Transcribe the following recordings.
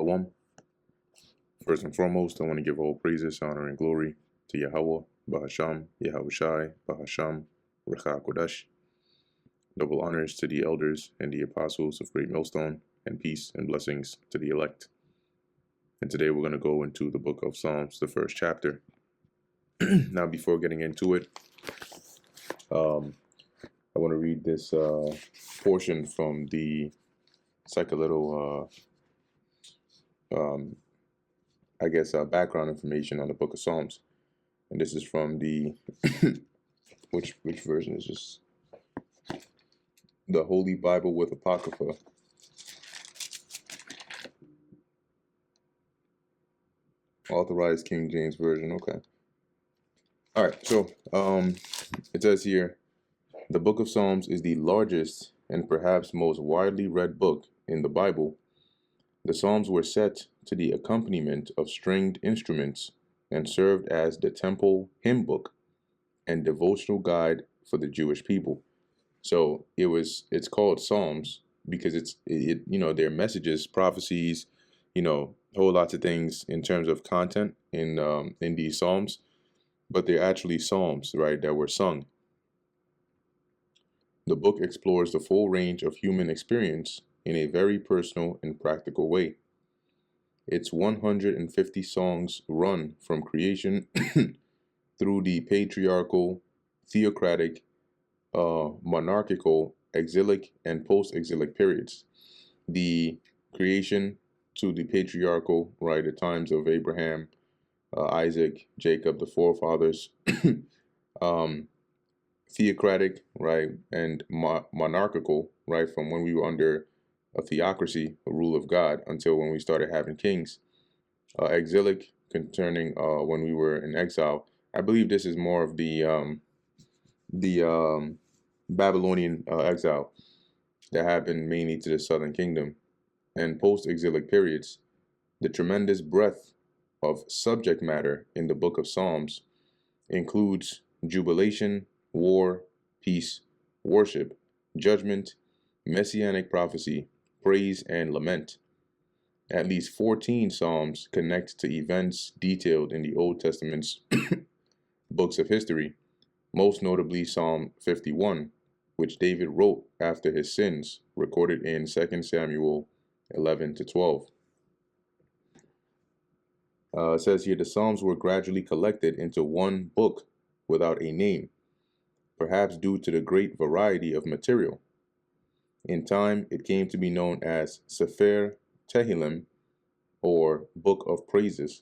Shalom. First and foremost, I want to give all praises, honor, and glory to Yahweh, Bahasham, Yahushai, Bahasham, Recha Kodesh. Double honors to the elders and the apostles of Great Millstone, and peace and blessings to the elect. And today we're going to go into the book of Psalms, the first chapter. Now, before getting into it, I want to read this portion from the, it's like a little, background information on the book of Psalms. And this is from the, which version is this? The Holy Bible with Apocrypha. Authorized King James Version, okay. All right, so it says here, the book of Psalms is the largest and perhaps most widely read book in the Bible. The Psalms were set to the accompaniment of stringed instruments and served as the temple hymn book and devotional guide for the Jewish people. So it's called Psalms because they're messages, prophecies, whole lots of things in terms of content in these Psalms, but they're actually psalms, right, that were sung. The book explores the full range of human experience in a very personal and practical way. Its 150 songs run from creation through the patriarchal, theocratic, monarchical, exilic, and post-exilic periods. The creation to the patriarchal, right, the times of Abraham, Isaac, Jacob, the forefathers, theocratic, right, and monarchical, right, from when we were under a theocracy, a rule of God, until when we started having kings. Exilic, concerning when we were in exile. I believe this is more of the Babylonian exile that happened mainly to the southern kingdom. And post-exilic periods, the tremendous breadth of subject matter in the book of Psalms includes jubilation, war, peace, worship, judgment, messianic prophecy, praise, and lament. At least 14 Psalms connect to events detailed in the Old Testament's books of history, most notably Psalm 51, which David wrote after his sins, recorded in 2 Samuel 11-12. It says here, the Psalms were gradually collected into one book without a name, perhaps due to the great variety of material. In time, it came to be known as Sefer Tehillim, or Book of Praises,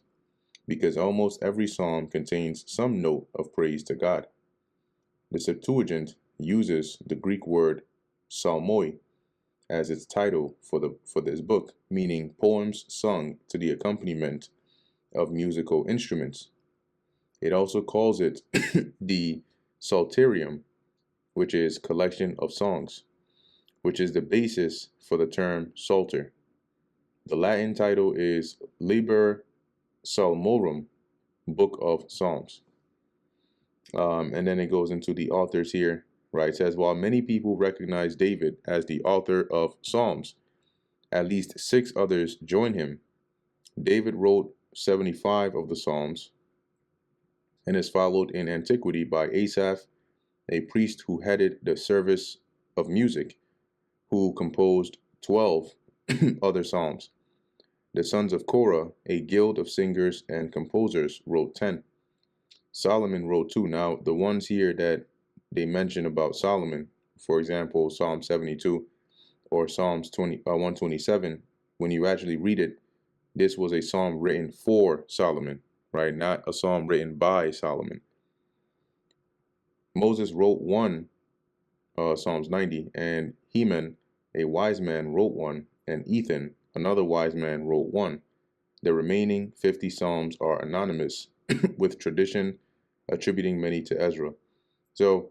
because almost every psalm contains some note of praise to God. The Septuagint uses the Greek word psalmoi as its title for this book, meaning poems sung to the accompaniment of musical instruments. It also calls it the Psalterium, which is collection of songs, which is the basis for the term psalter. The Latin title is Liber Psalmorum, Book of Psalms. And then it goes into the authors here, right? It says, while many people recognize David as the author of Psalms, at least 6 others join him. David wrote 75 of the Psalms and is followed in antiquity by Asaph, a priest who headed the service of music, who composed 12 other Psalms. The sons of Korah, a guild of singers and composers, wrote 10. Solomon wrote 2. Now, the ones here that they mention about Solomon, for example, Psalm 72 or Psalms 127, when you actually read it, this was a psalm written for Solomon, right? Not a psalm written by Solomon. Moses wrote 1, Psalms 90, and Heman, a wise man, wrote 1, and Ethan, another wise man, wrote 1. The remaining 50 psalms are anonymous, with tradition attributing many to Ezra. So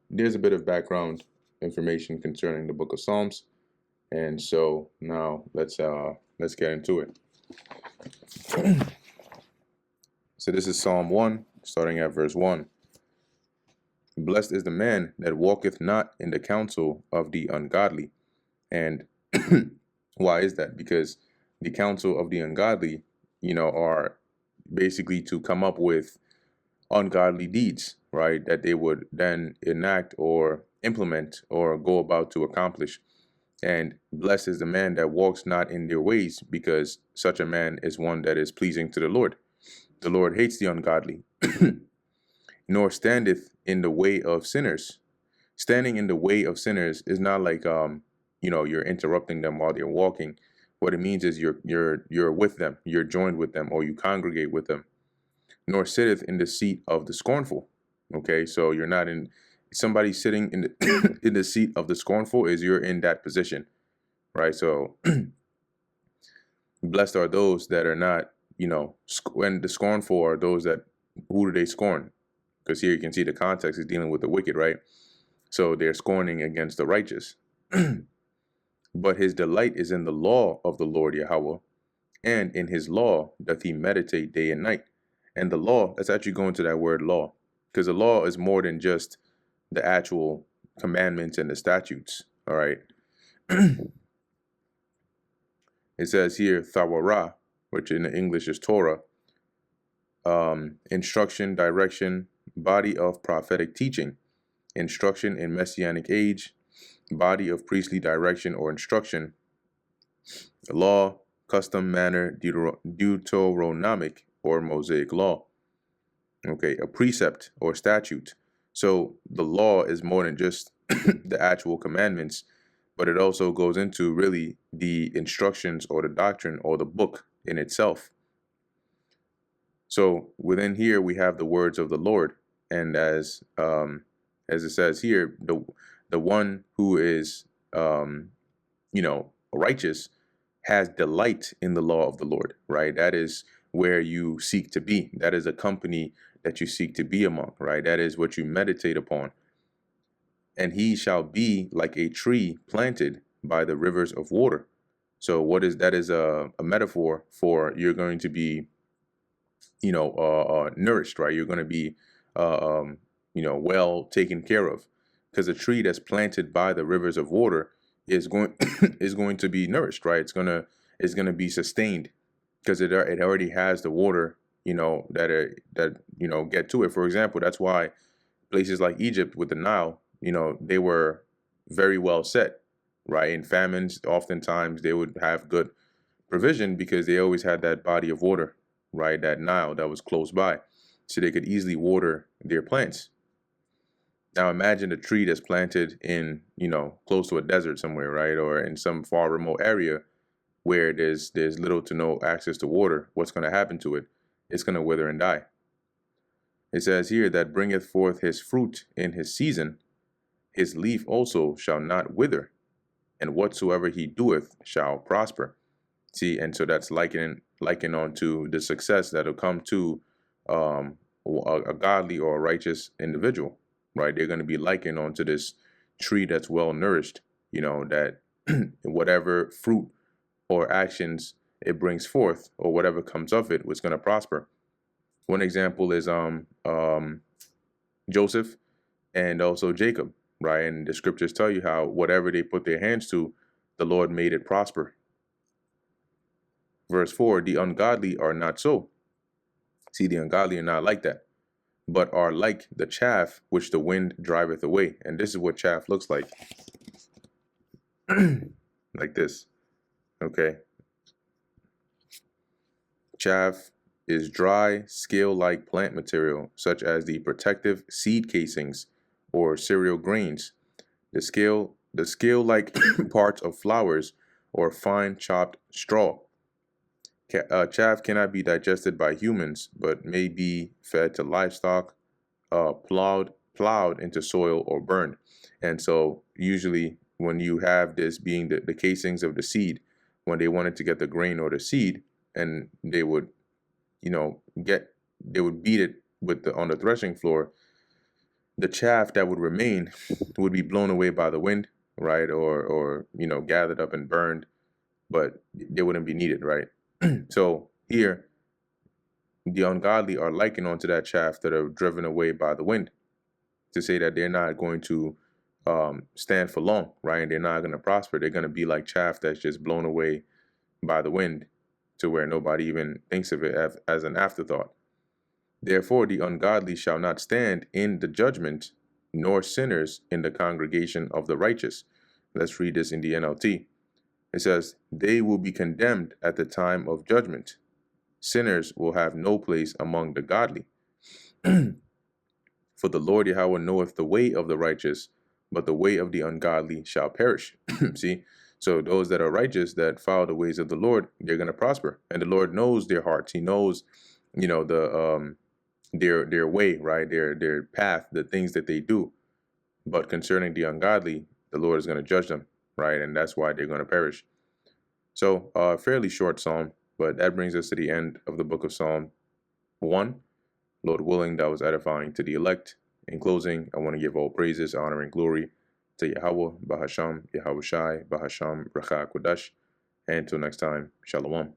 there's a bit of background information concerning the book of Psalms, and so now let's get into it. So this is Psalm 1, starting at verse 1. Blessed is the man that walketh not in the counsel of the ungodly, and Why is that? Because the counsel of the ungodly, are basically to come up with ungodly deeds, right? That they would then enact or implement or go about to accomplish. And blessed is the man that walks not in their ways, because such a man is one that is pleasing to the Lord. The Lord hates the ungodly, nor standeth in the way of sinners. Standing in the way of sinners is not like you're interrupting them while they're walking. What it means is you're with them, you're joined with them, or you congregate with them. Nor sitteth in the seat of the scornful. Okay, so you're not in somebody sitting in the in the seat of the scornful is you're in that position, right? So blessed are those that are not, when the scornful are those that, who do they scorn? Because here you can see the context is dealing with the wicked, right? So they're scorning against the righteous. But his delight is in the law of the Lord Yahweh, and in his law doth he meditate day and night. And the law, let's actually go into that word law, because the law is more than just the actual commandments and the statutes. All right. It says here, Thawarah, which in English is Torah, instruction, direction, body of prophetic teaching, instruction in messianic age, body of priestly direction or instruction, law, custom, manner, Deuteronomic or Mosaic law. Okay, a precept or statute. So the law is more than just the actual commandments, but it also goes into really the instructions or the doctrine or the book in itself. So within here we have the words of the Lord, and as it says here, the one who is righteous has delight in the law of the Lord, right? That is where you seek to be. That is a company that you seek to be among, right? That is what you meditate upon. And he shall be like a tree planted by the rivers of water. So what is that? Is a metaphor for you're going to be, nourished, right? You're going to be, well taken care of, because a tree that's planted by the rivers of water is going is going to be nourished, right? It's gonna be sustained, because it already has the water, that get to it. For example, that's why places like Egypt with the Nile, they were very well set, right? In famines, oftentimes they would have good provision because they always had that body of water, right? That Nile that was close by, so they could easily water their plants. Now imagine a tree that's planted in, close to a desert somewhere, right? Or in some far remote area where there's little to no access to water. What's going to happen to it? It's going to wither and die. It says here that bringeth forth his fruit in his season, his leaf also shall not wither, and whatsoever he doeth shall prosper. See, and so that's likened on to the success that'll come to a godly or a righteous individual, right? They're going to be likened onto this tree that's well nourished, that whatever fruit or actions it brings forth or whatever comes of it was going to prosper. One example is Joseph and also Jacob, right? And the scriptures tell you how whatever they put their hands to, the Lord made it prosper. Verse 4, the ungodly are not so. See, the ungodly are not like that, but are like the chaff which the wind driveth away. And this is what chaff looks like. Like this. Okay. Chaff is dry, scale-like plant material, such as the protective seed casings or cereal grains. The scale-like parts of flowers or fine chopped straw. Chaff cannot be digested by humans, but may be fed to livestock, plowed into soil or burned. And so usually when you have this being the casings of the seed, when they wanted to get the grain or the seed, and they would, they would beat it on the threshing floor, the chaff that would remain would be blown away by the wind, right? Or gathered up and burned, but they wouldn't be needed, right? So here, the ungodly are likened onto that chaff that are driven away by the wind, to say that they're not going to stand for long, right? And they're not going to prosper. They're going to be like chaff that's just blown away by the wind, to where nobody even thinks of it as an afterthought. Therefore, the ungodly shall not stand in the judgment, nor sinners in the congregation of the righteous. Let's read this in the NLT. It says, they will be condemned at the time of judgment. Sinners will have no place among the godly. For the Lord Yahweh knoweth the way of the righteous, but the way of the ungodly shall perish. See? So those that are righteous, that follow the ways of the Lord, they're going to prosper. And the Lord knows their hearts. He knows, their way, right? Their path, the things that they do. But concerning the ungodly, the Lord is going to judge them, right? And that's why they're going to perish. So, fairly short psalm, but that brings us to the end of the book of Psalm 1. Lord willing, that was edifying to the elect. In closing, I want to give all praises, honor, and glory to Yahweh, Bahasham, Yahweh Shai, Bahasham, Bracha Kodash. And until next time, Shalom.